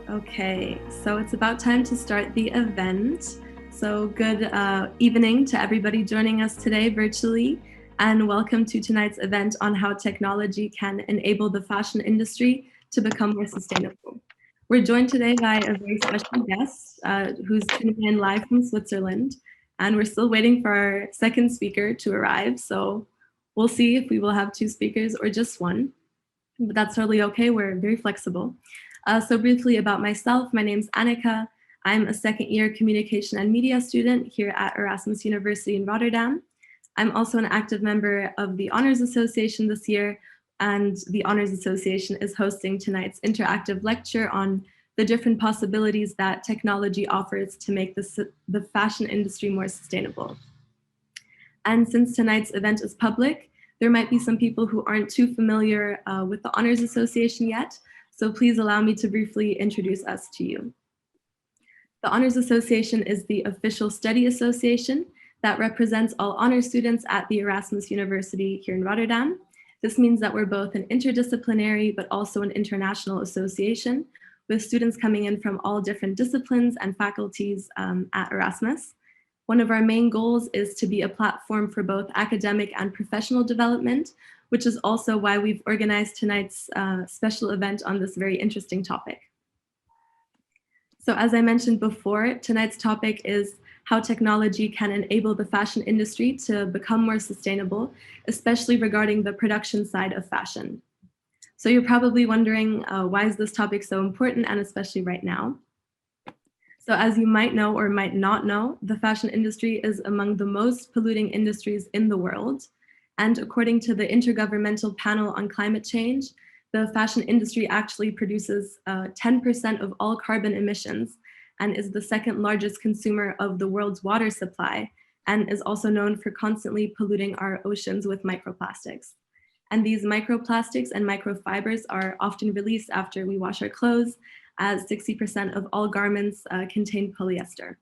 Okay, so it's about time to start the event. So good evening to everybody joining us today virtually, and welcome to tonight's event on how technology can enable the fashion industry to become more sustainable. We're joined today by a very special guest who's tuning in live from Switzerland, and we're still waiting for our second speaker to arrive. So we'll see if we will have two speakers or just one, but that's totally okay. We're very flexible. So briefly about myself, my name's Annika. I'm a second year communication and media student here at Erasmus University in Rotterdam. I'm also an active member of the HonEURs Association this year, and the HonEURs Association is hosting tonight's interactive lecture on the different possibilities that technology offers to make the fashion industry more sustainable. And since tonight's event is public, there might be some people who aren't too familiar with the HonEURs Association yet, so please allow me to briefly introduce us to you. The HonEURs Association is the official study association that represents all honor students at the Erasmus University here in Rotterdam. This means that we're both an interdisciplinary but also an international association with students coming in from all different disciplines and faculties at Erasmus. One of our main goals is to be a platform for both academic and professional development, which is also why we've organized tonight's special event on this very interesting topic. So as I mentioned before, tonight's topic is how technology can enable the fashion industry to become more sustainable, especially regarding the production side of fashion. So you're probably wondering, why is this topic so important, and especially right now? So as you might know or might not know, the fashion industry is among the most polluting industries in the world. And according to the Intergovernmental Panel on Climate Change, the fashion industry actually produces 10% of all carbon emissions and is the second largest consumer of the world's water supply, and is also known for constantly polluting our oceans with microplastics. And these microplastics and microfibers are often released after we wash our clothes, as 60% of all garments contain polyester.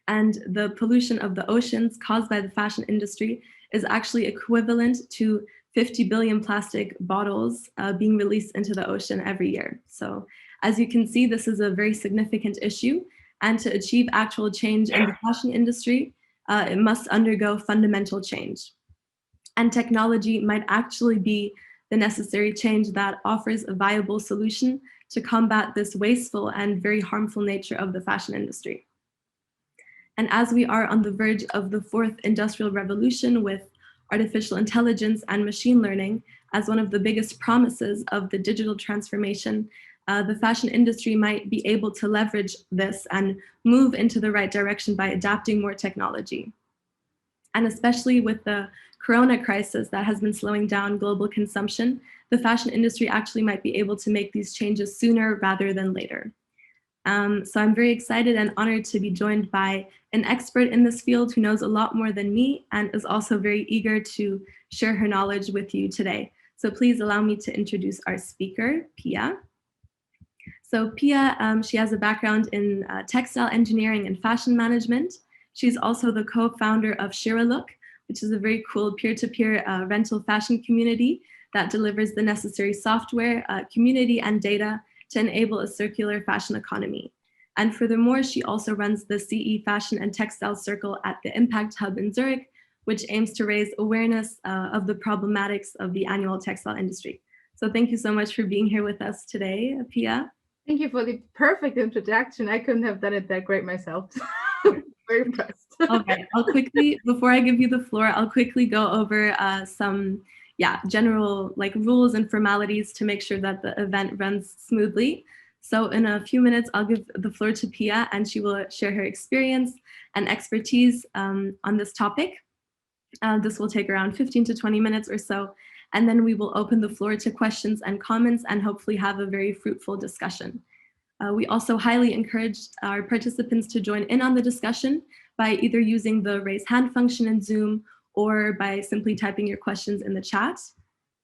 And the pollution of the oceans caused by the fashion industry is actually equivalent to 50 billion plastic bottles being released into the ocean every year. So as you can see, this is a very significant issue. And to achieve actual change in the fashion industry, it must undergo fundamental change. And technology might actually be the necessary change that offers a viable solution to combat this wasteful and very harmful nature of the fashion industry. And as we are on the verge of the fourth industrial revolution with artificial intelligence and machine learning as one of the biggest promises of the digital transformation, the fashion industry might be able to leverage this and move into the right direction by adapting more technology. And especially with the Corona crisis that has been slowing down global consumption, the fashion industry actually might be able to make these changes sooner rather than later. So I'm very excited and honored to be joined by an expert in this field who knows a lot more than me and is also very eager to share her knowledge with you today. So please allow me to introduce our speaker, Pia. So Pia, she has a background in textile engineering and fashion management. She's also the co-founder of SHAREaLOOK, which is a very cool peer-to-peer rental fashion community that delivers the necessary software, community, and data to enable a circular fashion economy. And furthermore, she also runs the CE Fashion and Textile Circle at the Impact Hub in Zurich, which aims to raise awareness of the problematics of the annual textile industry. So thank you so much for being here with us today, Pia. Thank you for the perfect introduction. I couldn't have done it that great myself. Very impressed. Okay, I'll quickly, before I give you the floor, I'll quickly go over some general rules and formalities to make sure that the event runs smoothly. So in a few minutes, I'll give the floor to Pia and she will share her experience and expertise on this topic. This will take around 15 to 20 minutes or so. And then we will open the floor to questions and comments and hopefully have a very fruitful discussion. We also highly encourage our participants to join in on the discussion by either using the raise hand function in Zoom or by simply typing your questions in the chat.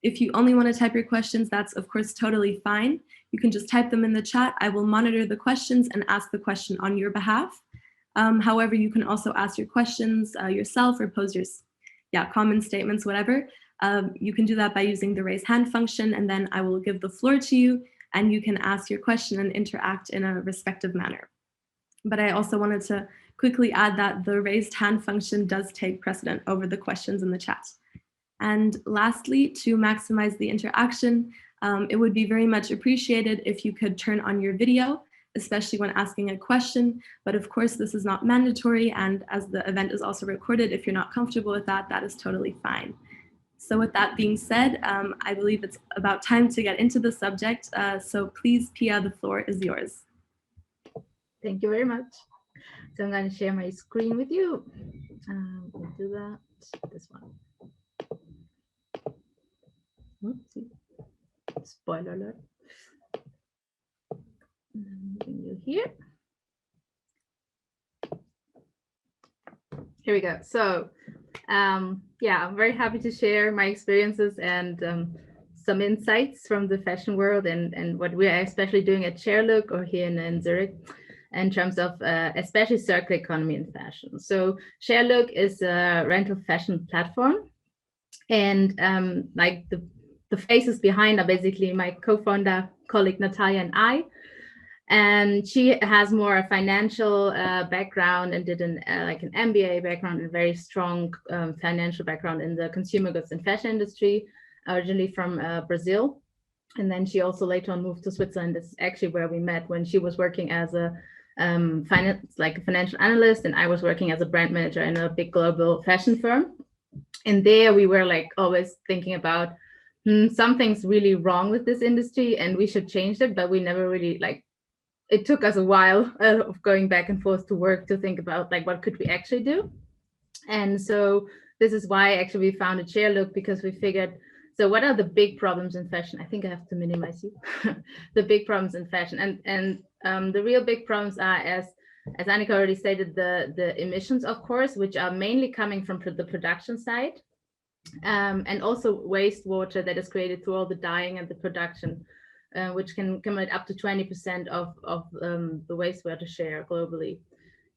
If you only want to type your questions, that's of course totally fine. You can just type them in the chat. I will monitor the questions and ask the question on your behalf. However, you can also ask your questions yourself or pose your comments, statements, whatever. You can do that by using the raise hand function, and then I will give the floor to you. and you can ask your question and interact in a respectful manner. But I also wanted to quickly add that the raised hand function does take precedent over the questions in the chat. And lastly, to maximize the interaction, it would be very much appreciated if you could turn on your video, especially when asking a question. But of course, this is not mandatory. And as the event is also recorded, if you're not comfortable with that, that is totally fine. So with that being said, I believe it's about time to get into the subject. So please, Pia, the floor is yours. Thank you very much. So I'm going to share my screen with you. We'll do that. This one. Oopsie. Spoiler alert. Moving you here. Here we go. So yeah, I'm very happy to share my experiences and some insights from the fashion world and what we're especially doing at SHAREaLOOK or here in Zurich in terms of especially circular economy in fashion. So SHAREaLOOK is a rental fashion platform, and like the faces behind are basically my co-founder colleague Natalia and I. And she has more a financial background and did like an MBA background and very strong financial background in the consumer goods and fashion industry, originally from Brazil. And then she also later on moved to Switzerland. This is actually where we met when she was working as a financial analyst, and I was working as a brand manager in a big global fashion firm. And there we were like always thinking about something's really wrong with this industry and we should change it, but we never really like. It took us a while of going back and forth to work to think about like what could we actually do. And so this is why actually we founded SHAREaLOOK, because we figured, so what are the big problems in fashion? I think I have to minimize you. The big problems in fashion, and the real big problems are, as Annika already stated, the emissions, of course, which are mainly coming from the production side, and also wastewater that is created through all the dyeing and the production, which can come at up to 20% of the wastewater share globally.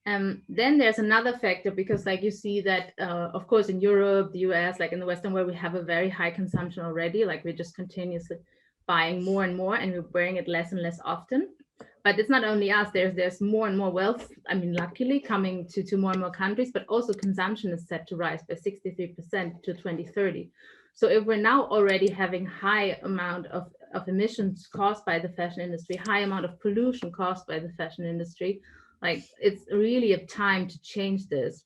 Then there's another factor, because like you see that, of course, in Europe, the US, like in the Western world, we have a very high consumption already. Like we're just continuously buying more and more, and we're wearing it less and less often. But it's not only us, there's more and more wealth, I mean, luckily coming to more and more countries, but also consumption is set to rise by 63% to 2030. So if we're now already having high amount of emissions caused by the fashion industry, high amount of pollution caused by the fashion industry, like it's really a time to change this.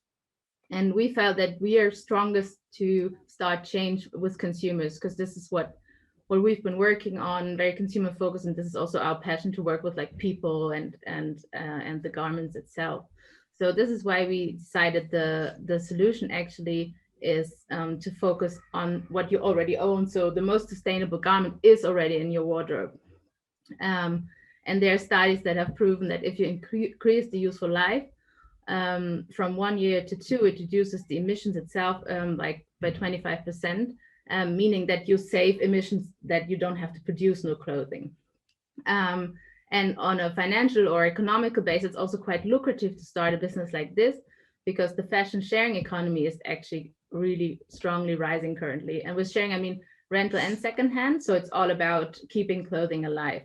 And we felt that we are strongest to start change with consumers, because this is what we've been working on, very consumer focused, and this is also our passion to work with like people and the garments itself. So this is why we decided the solution actually is to focus on what you already own. So the most sustainable garment is already in your wardrobe. And there are studies that have proven that if you increase the useful life from 1 year to 2, it reduces the emissions itself like by 25%, meaning that you save emissions that you don't have to produce new clothing. And on a financial or economical basis, it's also quite lucrative to start a business like this, because the fashion sharing economy is actually really strongly rising currently. And with sharing, I mean rental and secondhand. So it's all about keeping clothing alive.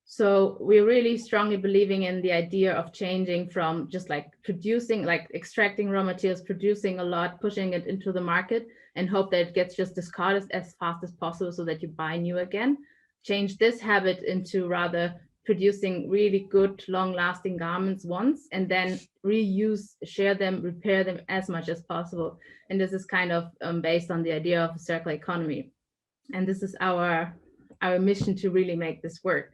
So we're really strongly believing in the idea of changing from just like producing, like extracting raw materials, producing a lot, pushing it into the market, and hope that it gets just discarded as fast as possible so that you buy new again. Change this habit into rather producing really good, long-lasting garments once, and then reuse, share them, repair them as much as possible. And this is kind of based on the idea of a circular economy. And this is our mission to really make this work.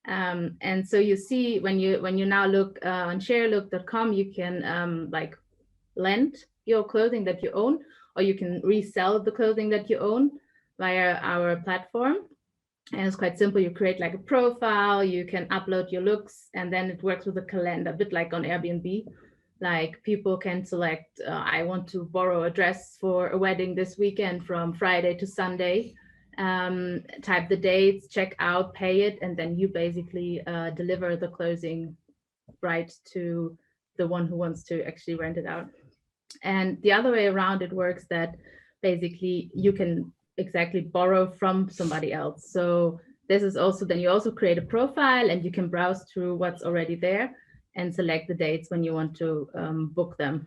And so you see, when you now look on sharealook.com, you can like lend your clothing that you own, or you can resell the clothing that you own via our platform. And it's quite simple. You create like a profile, you can upload your looks, and then it works with a calendar, a bit like on Airbnb. Like people can select, I want to borrow a dress for a wedding this weekend from Friday to Sunday. Type the dates, check out, pay it, and then you basically deliver the clothing right to the one who wants to actually rent it out. And the other way around, it works that basically you can exactly borrow from somebody else. So this is also, then you also create a profile and you can browse through what's already there and select the dates when you want to book them.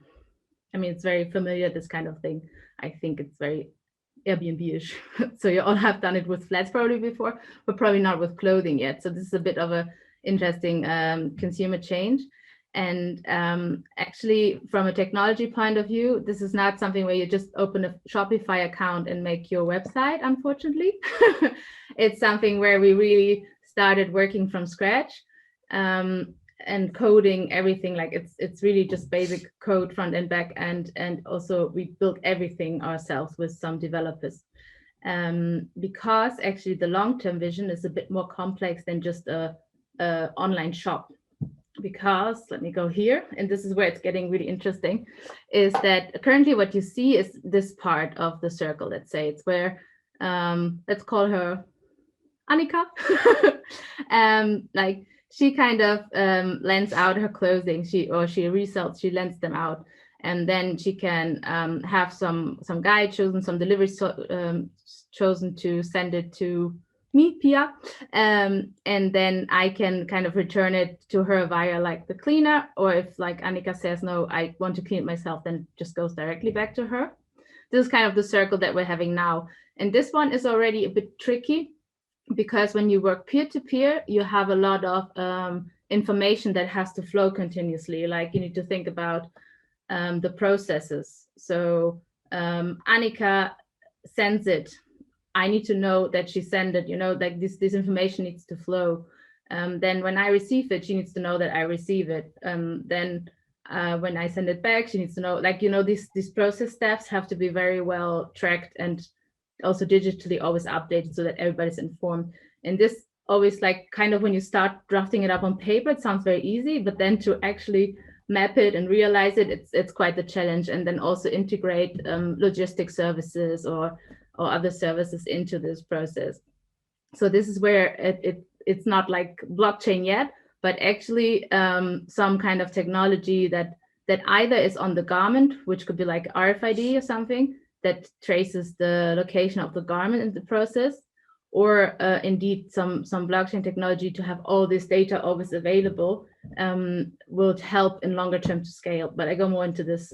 I mean, it's very familiar, this kind of thing. I think it's very Airbnb-ish. So you all have done it with flats probably before, but probably not with clothing yet. So this is a bit of a interesting consumer change. And actually, from a technology point of view, this is not something where you just open a Shopify account and make your website, unfortunately. It's something where we really started working from scratch and coding everything. Like it's really just basic code, front and back end. And also we built everything ourselves with some developers. Because actually the long-term vision is a bit more complex than just a online shop. Because let me go here, and this is where it's getting really interesting, is that currently what you see is this part of the circle. Let's say it's where let's call her Annika. Like she kind of lends out her clothing, she resells, she lends them out, and then she can have some guy chosen, some delivery chosen to send it to me, Pia, and then I can kind of return it to her via like the cleaner, or if like Annika says, no, I want to clean it myself, then it just goes directly back to her. This is kind of the circle that we're having now. And this one is already a bit tricky because when you work peer-to-peer, you have a lot of information that has to flow continuously. Like you need to think about the processes. So Annika sends it. I need to know that she sent it, like this information needs to flow. Then when I receive it, she needs to know that I receive it. Then when I send it back, she needs to know, like, these process steps have to be very well tracked and also digitally always updated so that everybody's informed. And this always, like, kind of when you start drafting it up on paper, it sounds very easy, but then to actually map it and realize it, it's quite the challenge. And then also integrate logistic services or other services into this process. So this is where it's not like blockchain yet, but actually some kind of technology that either is on the garment, which could be like RFID or something that traces the location of the garment in the process, or indeed some blockchain technology to have all this data always available will help in longer term to scale. But I go more into this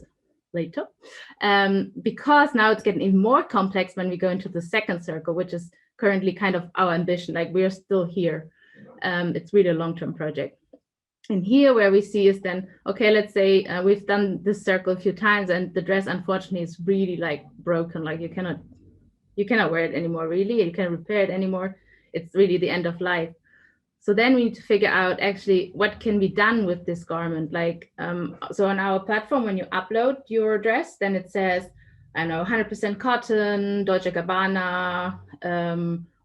later, because now it's getting even more complex when we go into the second circle, which is currently kind of our ambition. Like we are still here. It's really a long-term project. And here where we see is then, okay, let's say we've done this circle a few times and the dress unfortunately is really like broken. Like you cannot wear it anymore, really. You can't repair it anymore. It's really the end of life. So then we need to figure out actually what can be done with this garment. Like, so on our platform, when you upload your dress, then it says, I know, 100% cotton, Deutsche Gabbana,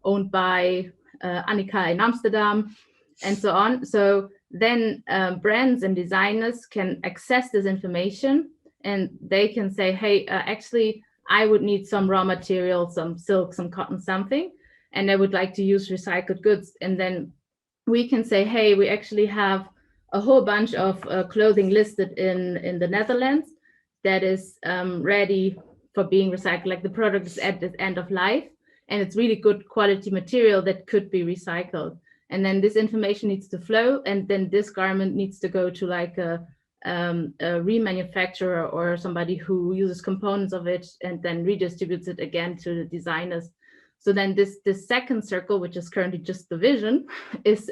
owned by Annika in Amsterdam, and so on. So then brands and designers can access this information and they can say, hey, actually, I would need some raw material, some silk, some cotton, something, and I would like to use recycled goods. And then we can say, hey, we actually have a whole bunch of clothing listed in the Netherlands that is ready for being recycled. Like the product is at the end of life and it's really good quality material that could be recycled. And then this information needs to flow, and then this garment needs to go to like a remanufacturer or somebody who uses components of it and then redistributes it again to the designers. So then this second circle, which is currently just the vision, is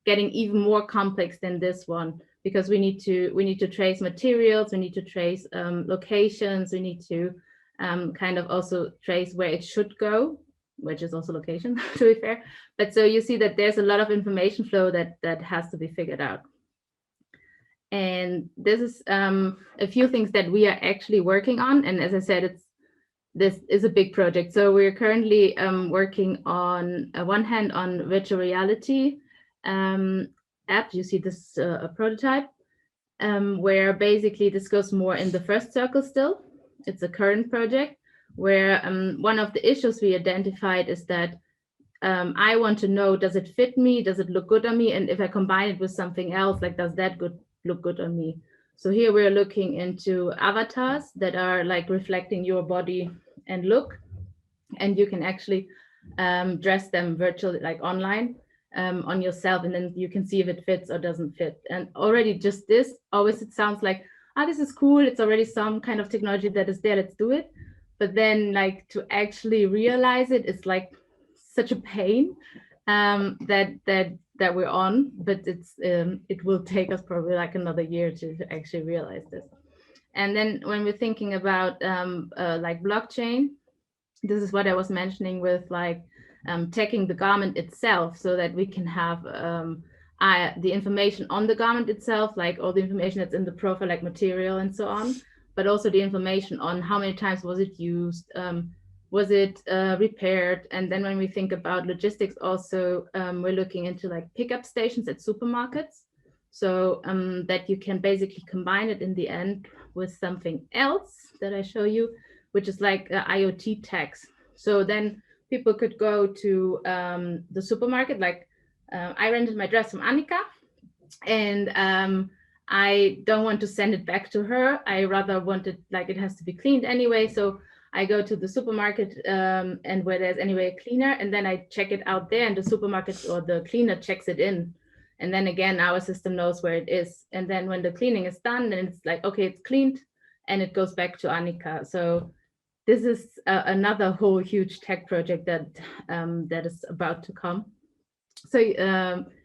getting even more complex than this one, because we need to trace materials, we need to trace locations, we need to kind of also trace where it should go, which is also location, to be fair. But so you see that there's a lot of information flow that has to be figured out. And this is a few things that we are actually working on. And as I said, this is a big project. So we're currently working on one hand on virtual reality app. You see this a prototype where basically this goes more in the first circle still. It's a current project where one of the issues we identified is that I want to know, does it fit me? Does it look good on me? And if I combine it with something else, like, does that look good on me? So here we're looking into avatars that are like reflecting your body and look. And you can actually dress them virtually, like online, on yourself, and then you can see if it fits or doesn't fit. And already just this, always it sounds like, ah, this is cool, it's already some kind of technology that is there, let's do it. But then like to actually realize it is like such a pain, that we're on, but it will take us probably like another year to actually realize this. And then when we're thinking about like blockchain, this is what I was mentioning with like tagging the garment itself, so that we can have the information on the garment itself, like all the information that's in the profile, like material and so on, but also the information on how many times was it used, was it repaired. And then when we think about logistics also, we're looking into like pickup stations at supermarkets, so that you can basically combine it in the end with something else that I show you, which is like IoT tags. So then people could go to the supermarket, like I rented my dress from Annika, and I don't want to send it back to her. I rather want it, like it has to be cleaned anyway. So I go to the supermarket and where there's anyway a cleaner, and then I check it out there, and the supermarket or the cleaner checks it in. And then again, our system knows where it is. And then when the cleaning is done, then it's like, okay, it's cleaned, and it goes back to Annika. So this is another whole huge tech project that that is about to come. So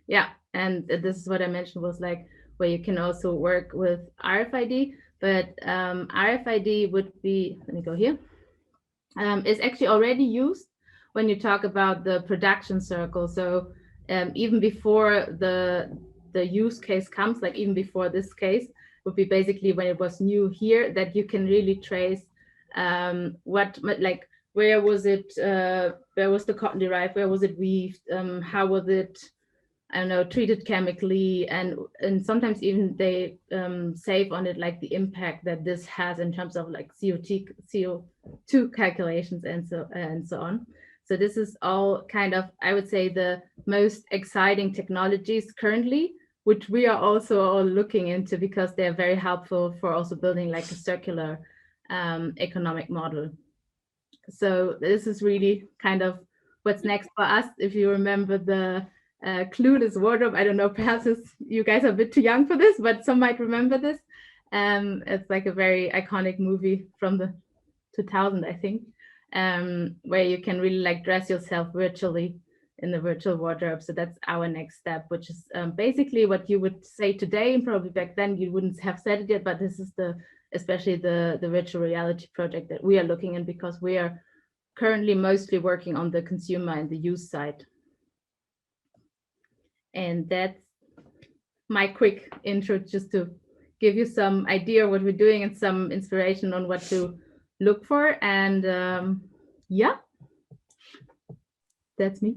yeah, and this is what I mentioned, was like where you can also work with RFID, but RFID would be, let me go here, is actually already used when you talk about the production circle. So even before the use case comes, like even before this case, would be basically when it was new here, that you can really trace what, like, where was it, where was the cotton derived, where was it weaved, how was it, I don't know, treated chemically, and sometimes even they save on it like the impact that this has in terms of like CO2 calculations and so on. So this is all kind of, I would say, the most exciting technologies currently, which we are also all looking into, because they're very helpful for also building like a circular economic model. So this is really kind of what's next for us. If you remember the Clueless wardrobe, I don't know, perhaps you guys are a bit too young for this, but some might remember this. It's like a very iconic movie from the 2000, I think, where you can really like dress yourself virtually in the virtual wardrobe. So that's our next step, which is basically what you would say today, and probably back then you wouldn't have said it yet, but this is especially the virtual reality project that we are looking in, because we are currently mostly working on the consumer and the use side. And that's my quick intro, just to give you some idea what we're doing and some inspiration on what to look for. And yeah, that's me.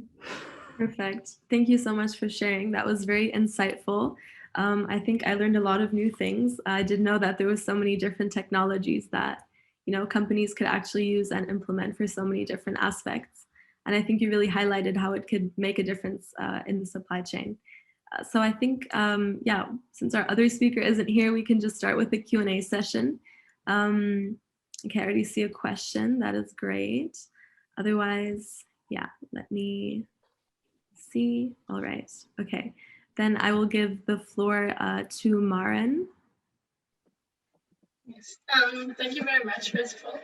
Perfect. Thank you so much for sharing. That was very insightful. I think I learned a lot of new things. I didn't know that there was so many different technologies that, you know, companies could actually use and implement for so many different aspects. And I think you really highlighted how it could make a difference in the supply chain. So I think, yeah, since our other speaker isn't here, we can just start with the Q&A session. Okay, I already see a question. That is great. Otherwise, yeah, let me see. All right. Okay. Then I will give the floor to Maren. Yes, thank you very much, first of all.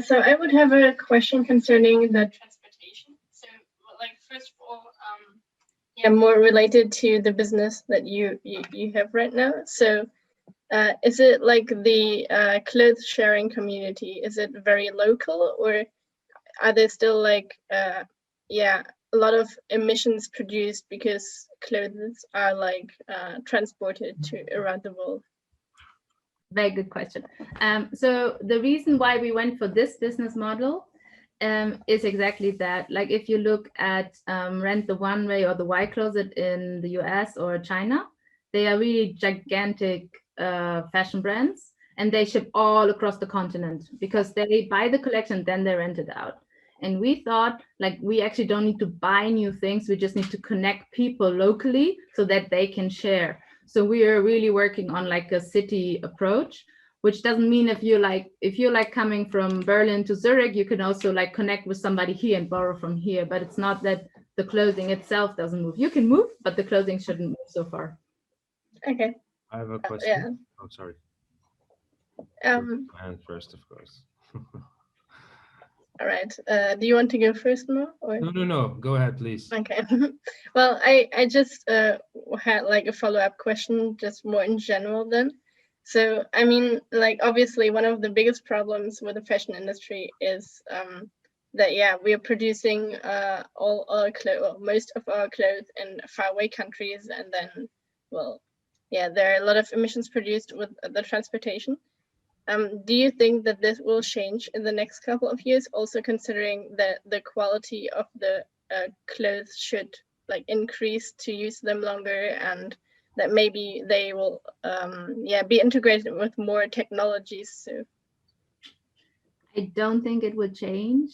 So I would have a question concerning the transportation. So, like, first of all, yeah, more related to the business that you have right now. So, is it like the clothes sharing community? Is it very local, or are there still like, yeah, a lot of emissions produced because clothes are like transported to around the world? Very good question. So the reason why we went for this business model is exactly that. Like if you look at Rent the One Way or the Y Closet in the US or China, they are really gigantic fashion brands, and they ship all across the continent because they buy the collection, then they rent it out. And we thought, like, we actually don't need to buy new things. We just need to connect people locally so that they can share. So we are really working on like a city approach which doesn't mean if you're like coming from Berlin to Zurich, you can also like connect with somebody here and borrow from here. But it's not that the clothing itself doesn't move. You can move, but the clothing shouldn't move so far. Okay. I have a question. Yeah. Oh, sorry. Um, And first, of course. all right. Do you want to go first, Mo? Or? No. Go ahead, please. Okay. Well, I just had like a follow-up question, just more in general then. So, I mean, like obviously one of the biggest problems with the fashion industry is that, yeah, we are producing all our clothes, most of our clothes in faraway countries, and then, well, yeah, there are a lot of emissions produced with the transportation. Do you think that this will change in the next couple of years, also considering that the quality of the clothes should like increase to use them longer, and that maybe they will be integrated with more technologies? So I don't think it would change.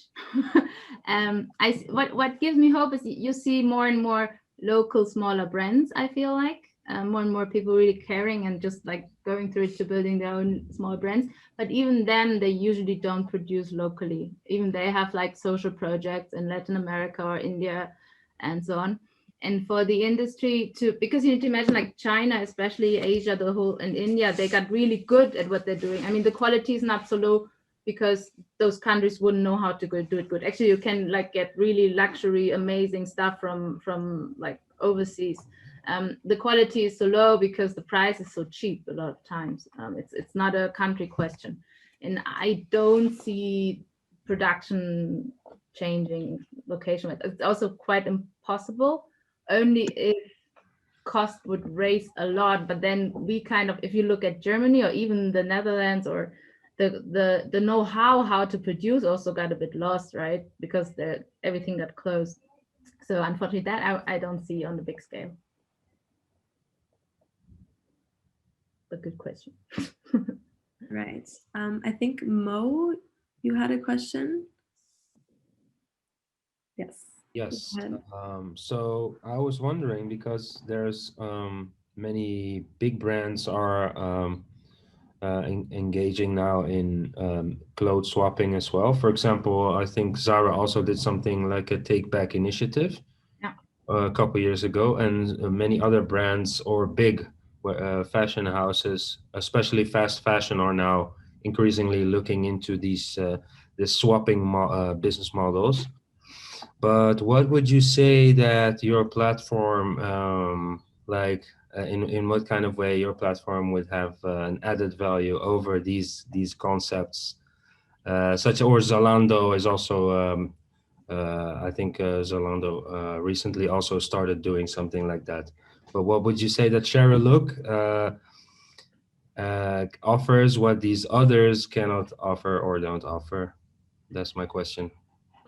What gives me hope is you see more and more local smaller brands. I feel like more and more people really caring and just like going through it to building their own small brands. But even then, they usually don't produce locally. Even they have like social projects in Latin America or India and so on. And for the industry to, because you need to imagine like China, especially Asia, the whole, and India, they got really good at what they're doing. I mean, the quality is not so low because those countries wouldn't know how to do it good. Actually, you can like get really luxury, amazing stuff from like overseas. The quality is so low because the price is so cheap a lot of times. It's not a country question. And I don't see production changing location. It's also quite impossible, only if cost would raise a lot. But then we kind of, if you look at Germany or even the Netherlands, or the know-how to produce also got a bit lost, right? Because everything got closed. So unfortunately, that I don't see on the big scale. A good question. Right. I think Mo, you had a question. Yes. Yes. So I was wondering, because there's many big brands are engaging now in clothes swapping as well. For example, I think Zara also did something like a take back initiative a couple years ago, and many other brands or big fashion houses, especially fast fashion, are now increasingly looking into these swapping business models. But what would you say that your platform, in what kind of way your platform would have an added value over these concepts, such, or Zalando is also, I think Zalando recently also started doing something like that. But what would you say that SHAREaLOOK offers what these others cannot offer or don't offer? That's my question.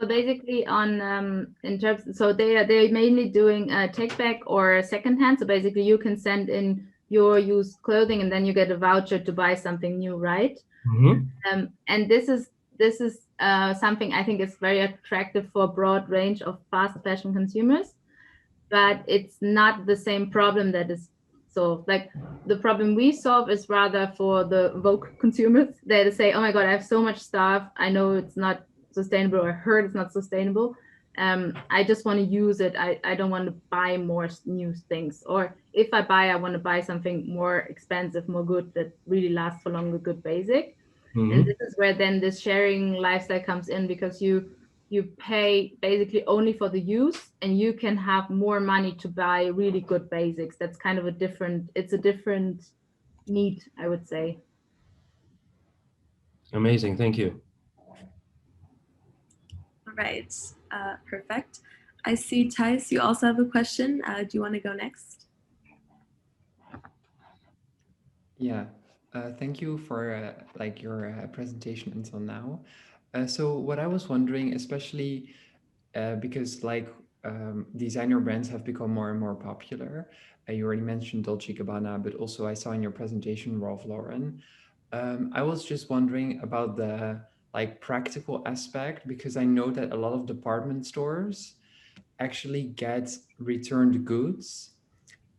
So basically on in terms, so they're mainly doing take back or secondhand. So basically you can send in your used clothing and then you get a voucher to buy something new, right? Mm-hmm. And this is something I think is very attractive for a broad range of fast fashion consumers, but it's not the same problem that is solved. Like the problem we solve is rather for the Vogue consumers. They say, oh my God, I have so much stuff. I know it's not sustainable, or I heard it's not sustainable. I just want to use it. I don't want to buy more new things. Or if I buy, I want to buy something more expensive, more good, that really lasts for longer, good basic. Mm-hmm. And this is where then this sharing lifestyle comes in, because you pay basically only for the use and you can have more money to buy really good basics. That's kind of a different need, I would say. Amazing, thank you. All right, perfect. I see Thijs, you also have a question. Do you want to go next? Yeah, thank you for your presentation until now. So what I was wondering, especially because designer brands have become more and more popular. You already mentioned Dolce & Gabbana, but also I saw in your presentation Ralph Lauren. I was just wondering about the practical aspect, because I know that a lot of department stores actually get returned goods,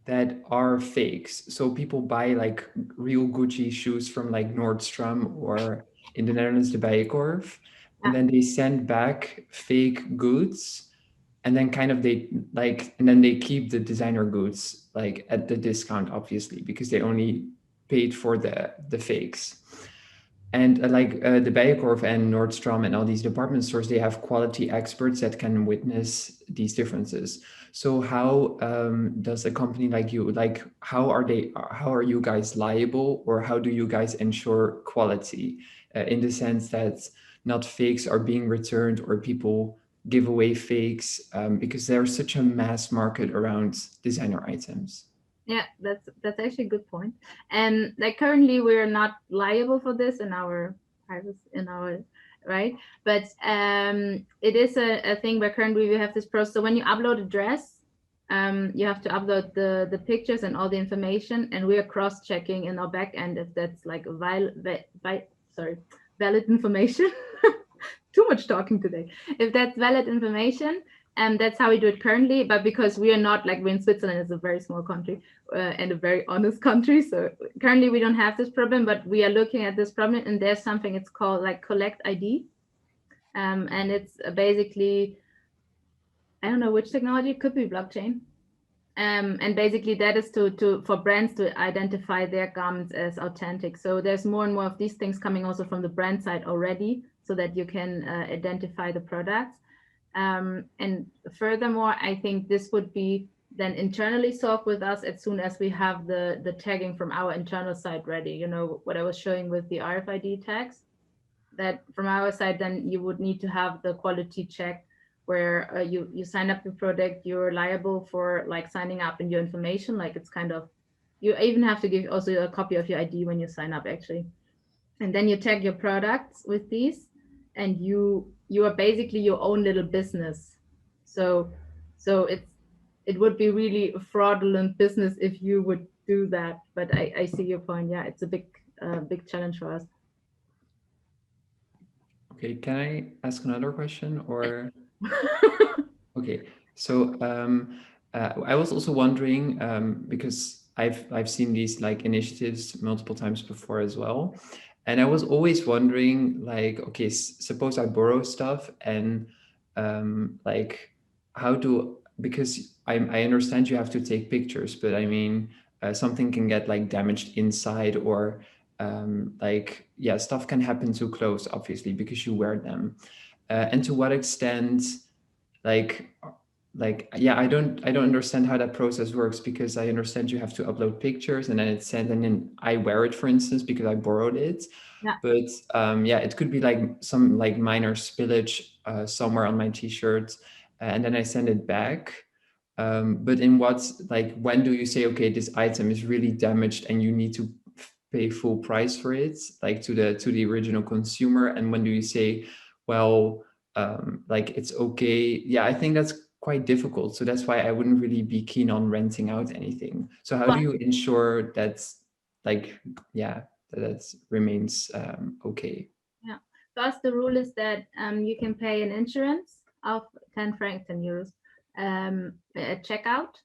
that are fakes. So people buy like real Gucci shoes from like Nordstrom or in the Netherlands, the Bijenkorf, and then they send back fake goods, and then kind of and then they keep the designer goods like at the discount, obviously, because they only paid for the fakes. And the Bijenkorf and Nordstrom and all these department stores, they have quality experts that can witness these differences. So how does a company like you, like how are you guys liable, or how do you guys ensure quality in the sense that not fakes are being returned or people give away fakes because there's such a mass market around designer items? Yeah, that's actually a good point. And like currently we're not liable for this in our right, but it is a thing where currently we have this process. So when you upload a dress, you have to upload the pictures and all the information, and we are cross-checking in our back end if that's like valid information. Too much talking today. If that's valid information, and that's how we do it currently. But because we are not like, we're in Switzerland, it's a very small country and a very honest country, so currently we don't have this problem, but we are looking at this problem, and there's something, it's called like collect ID, and it's basically, I don't know which technology, it could be blockchain, and basically that is for brands to identify their garments as authentic. So there's more and more of these things coming also from the brand side already, so that you can identify the products. And furthermore, I think this would be then internally solved with us as soon as we have the tagging from our internal side ready. You know, what I was showing with the RFID tags, that from our side, then you would need to have the quality check where you sign up the product, you're liable for like signing up in your information. Like it's kind of, you even have to give also a copy of your ID when you sign up actually. And then you tag your products with these, and you are basically your own little business. So it would be really a fraudulent business if you would do that. But I see your point. Yeah, it's a big challenge for us. Okay, can I ask another question or? Okay, so I was also wondering because I've seen these like initiatives multiple times before as well, and I was always wondering like, okay, suppose I borrow stuff and like because I understand you have to take pictures, but I mean something can get like damaged inside, or like yeah, stuff can happen to clothes obviously because you wear them, and to what extent like yeah, I don't understand how that process works, because I understand you have to upload pictures and then it's sent, and then I wear it, for instance, because I borrowed it. Yeah. But yeah, it could be like some like minor spillage somewhere on my t-shirt, and then I send it back. But in what, like, when do you say, okay, this item is really damaged and you need to pay full price for it, like to the original consumer? And when do you say, well, like it's okay? Yeah, I think that's quite difficult. So that's why I wouldn't really be keen on renting out anything. So how do you ensure that's like, yeah, that remains okay? Yeah, first the rule is that you can pay an insurance of 10 euros at checkout,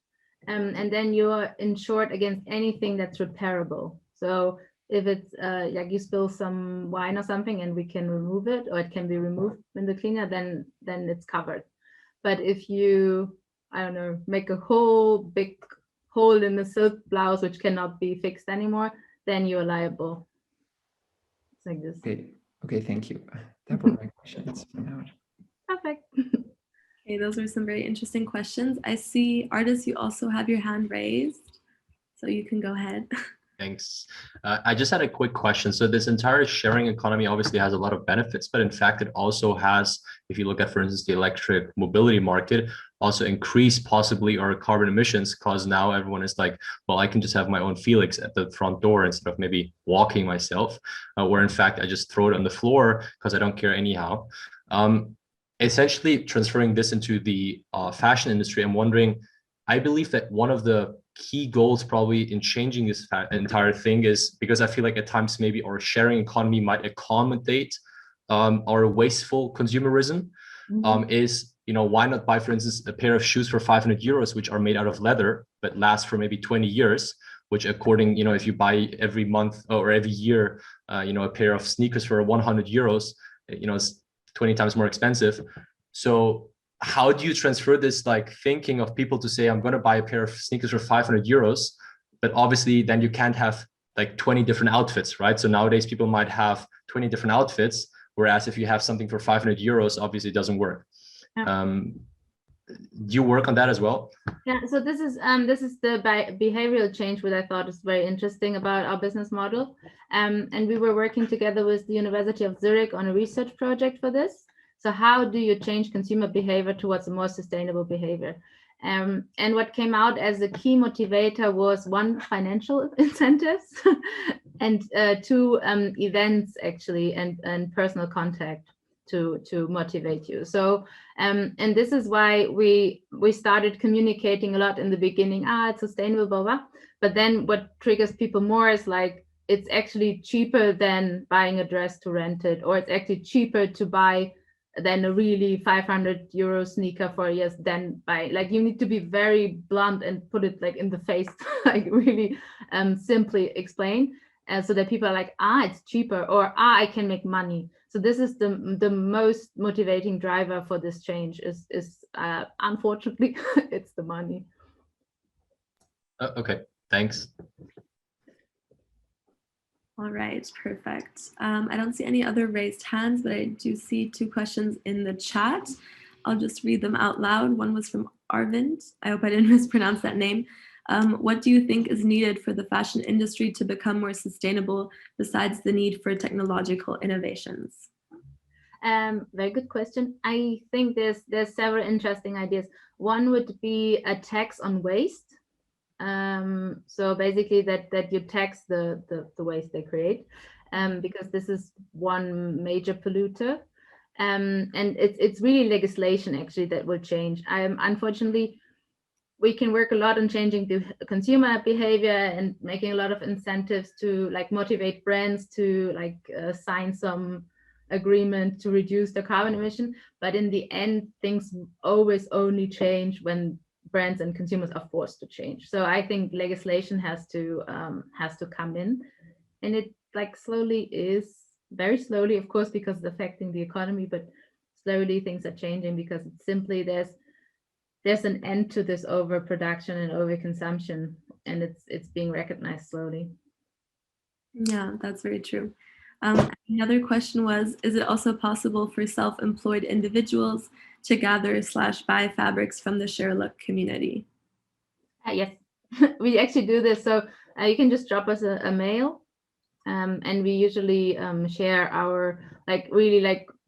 and then you're insured against anything that's repairable. So if it's like you spill some wine or something and we can remove it, or it can be removed in the cleaner, then it's covered. But if you, I don't know, make a whole big hole in the silk blouse which cannot be fixed anymore, then you're liable. It's like this. Okay, thank you. That were my questions for now. Perfect. Okay, those were some very interesting questions. I see, Artis, you also have your hand raised, so you can go ahead. Thanks. I just had a quick question. So this entire sharing economy obviously has a lot of benefits, but in fact, it also has, if you look at, for instance, the electric mobility market, also increase possibly our carbon emissions, because now everyone is like, well, I can just have my own Felix at the front door instead of maybe walking myself, where in fact, I just throw it on the floor because I don't care anyhow. Essentially transferring this into the fashion industry, I'm wondering, I believe that one of the key goals probably in changing this entire thing is because I feel like at times maybe our sharing economy might accommodate or wasteful consumerism is, why not buy, for instance, a pair of shoes for 500 euros, which are made out of leather, but last for maybe 20 years, which according, if you buy every month or every year, a pair of sneakers for 100 euros, it's 20 times more expensive. So how do you transfer this like thinking of people to say, I'm going to buy a pair of sneakers for 500 euros, but obviously then you can't have like 20 different outfits, right? So nowadays people might have 20 different outfits, whereas if you have something for 500 euros, obviously it doesn't work. Yeah. Do you work on that as well? Yeah, so this is the behavioral change, which I thought is very interesting about our business model. And we were working together with the University of Zurich on a research project for this. So how do you change consumer behavior towards a more sustainable behavior? And what came out as a key motivator was one, financial incentives, and two, events actually, and personal contact to motivate you. So and this is why we started communicating a lot in the beginning. It's sustainable, blah, blah. But then what triggers people more is like, it's actually cheaper than buying a dress to rent it, or it's actually cheaper to buy than a really 500 euro sneaker for years than buy. Like, you need to be very blunt and put it like in the face, like really simply explain, so that people are like, it's cheaper, or I can make money. So this is the most motivating driver for this change is unfortunately it's the money. Okay, thanks. All right, perfect. I don't see any other raised hands, but I do see 2 questions in the chat. I'll just read them out loud. One was from Arvind. I hope I didn't mispronounce that name. What do you think is needed for the fashion industry to become more sustainable besides the need for technological innovations? Very good question. I think there's several interesting ideas. One would be a tax on waste. So basically that you tax the waste they create, because this is one major polluter. And it's really legislation actually that will change. Unfortunately, we can work a lot on changing the consumer behavior and making a lot of incentives to like motivate brands to like sign some agreement to reduce the carbon emission. But in the end, things always only change when brands and consumers are forced to change. So I think legislation has to come in, and it like slowly is, very slowly, of course, because it's affecting the economy, but slowly things are changing because it's simply there's an end to this overproduction and overconsumption, and it's being recognized slowly. Yeah, that's very true. Another question was, is it also possible for self-employed individuals to gather / buy fabrics from the SHAREaLOOK community? Yes, we actually do this. So you can just drop us a mail, and we usually share our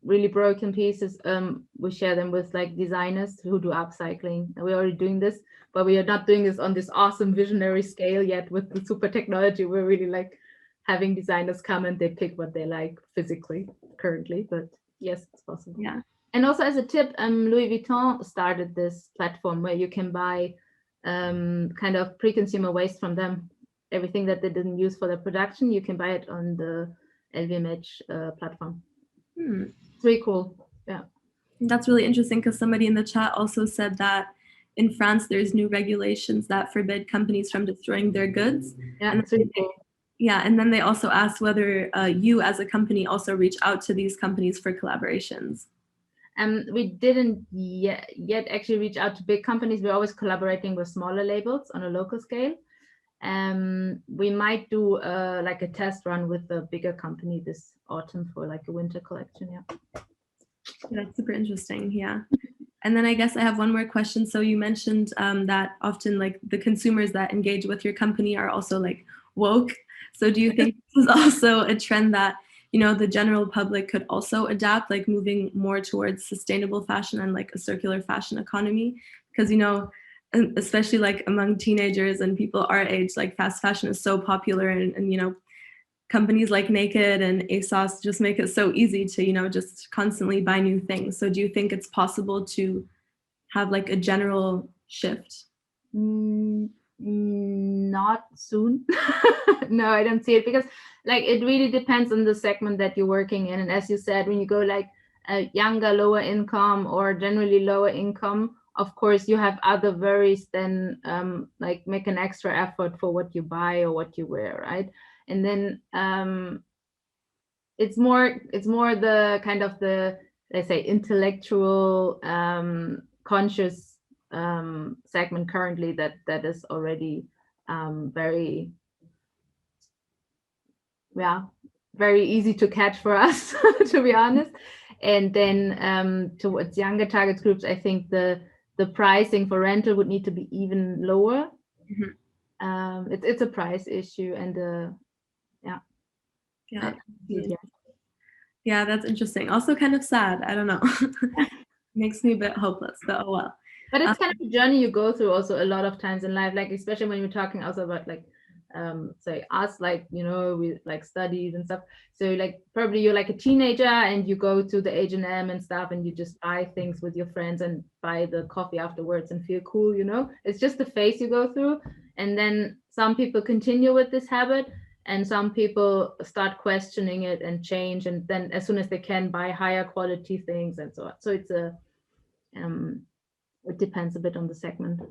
really broken pieces. We share them with like designers who do upcycling. We're already doing this, but we are not doing this on this awesome visionary scale yet with the super technology. We're really like having designers come and they pick what they like physically currently, but yes, it's possible. Yeah. And also as a tip, Louis Vuitton started this platform where you can buy kind of pre-consumer waste from them. Everything that they didn't use for their production, you can buy it on the LVMH platform. It's really cool. Yeah. That's really interesting because somebody in the chat also said that in France, there's new regulations that forbid companies from destroying their goods. Yeah, it's really cool. Yeah, and then they also asked whether you as a company also reach out to these companies for collaborations. We didn't yet actually reach out to big companies. We're always collaborating with smaller labels on a local scale. We might do like a test run with a bigger company this autumn for like a winter collection. Yeah. That's super interesting. Yeah. And then I guess I have one more question. So you mentioned that often like the consumers that engage with your company are also like woke. So do you think this is also a trend that, you know, the general public could also adapt, like moving more towards sustainable fashion and like a circular fashion economy? Because, you know, especially like among teenagers and people our age, like fast fashion is so popular, and you know, companies like Naked and ASOS just make it so easy to, you know, just constantly buy new things. So do you think it's possible to have like a general shift? Not soon. No, I don't see it, because like it really depends on the segment that you're working in. And as you said, when you go like a younger, lower income or generally lower income, of course you have other worries than like make an extra effort for what you buy or what you wear, right? And then it's more the kind of the, let's say, intellectual conscious segment currently that is already very easy to catch for us, to be honest. And then towards younger target groups, I think the pricing for rental would need to be even lower. Mm-hmm. It's a price issue, and yeah, that's interesting. Also kind of sad. I don't know. Makes me a bit hopeless, but oh well. But it's kind of a journey you go through also a lot of times in life, like especially when you're talking also about like say us, like, you know, we like studies and stuff. So like probably you're like a teenager and you go to the H&M and stuff and you just buy things with your friends and buy the coffee afterwards and feel cool, you know. It's just the phase you go through. And then some people continue with this habit and some people start questioning it and change, and then as soon as they can buy higher quality things and so on. So it's a it depends a bit on the segment.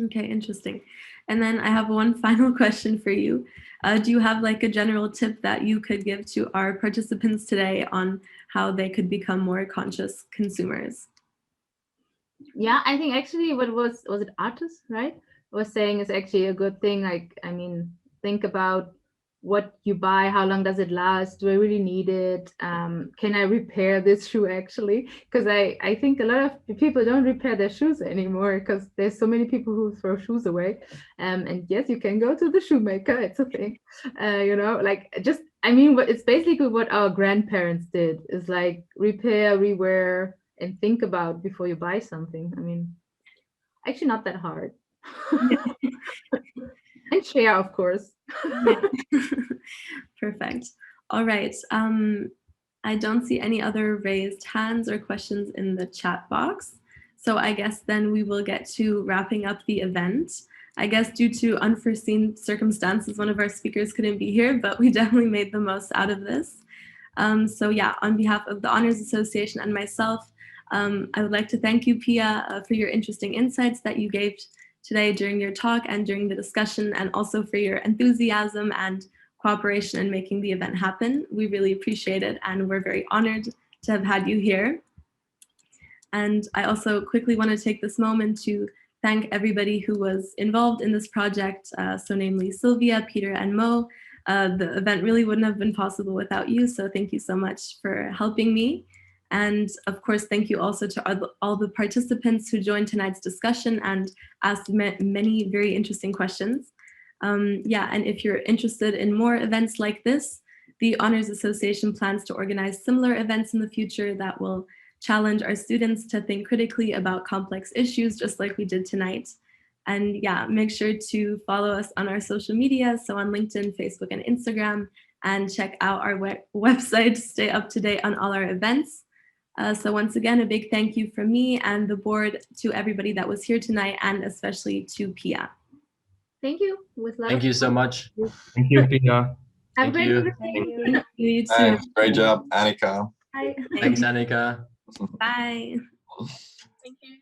Okay, interesting. And then I have one final question for you. Do you have like a general tip that you could give to our participants today on how they could become more conscious consumers? Yeah, I think actually what was it Artis, right? Was saying is actually a good thing. Like, I mean, think about what you buy, how long does it last? Do I really need it? Can I repair this shoe actually? Because I think a lot of people don't repair their shoes anymore because there's so many people who throw shoes away. And yes, you can go to the shoemaker, it's a thing. You know, like just, I mean, it's basically what our grandparents did, is like repair, rewear, and think about before you buy something. I mean, actually not that hard. And share, of course. Perfect. All right. I don't see any other raised hands or questions in the chat box. So I guess then we will get to wrapping up the event. I guess due to unforeseen circumstances, one of our speakers couldn't be here, but we definitely made the most out of this. So yeah, on behalf of the HonEURs Association and myself, I would like to thank you, Pia, for your interesting insights that you gave today during your talk and during the discussion, and also for your enthusiasm and cooperation in making the event happen. We really appreciate it, and we're very honored to have had you here. And I also quickly want to take this moment to thank everybody who was involved in this project, so namely Sylvia, Peter, and Mo. The event really wouldn't have been possible without you, so thank you so much for helping me. And of course, thank you also to all the participants who joined tonight's discussion and asked many very interesting questions. Yeah, and if you're interested in more events like this, the HonEURs Association plans to organize similar events in the future that will challenge our students to think critically about complex issues, just like we did tonight. And yeah, make sure to follow us on our social media, so on LinkedIn, Facebook, and Instagram, and check out our website to stay up to date on all our events. So once again, a big thank you from me and the board to everybody that was here tonight, and especially to Pia. Thank you. Thank you so much. Thank you, Pia. Have a great you. day. You too. Thanks. Great job, Annika. Bye. Thanks, Annika. Bye. Thank you.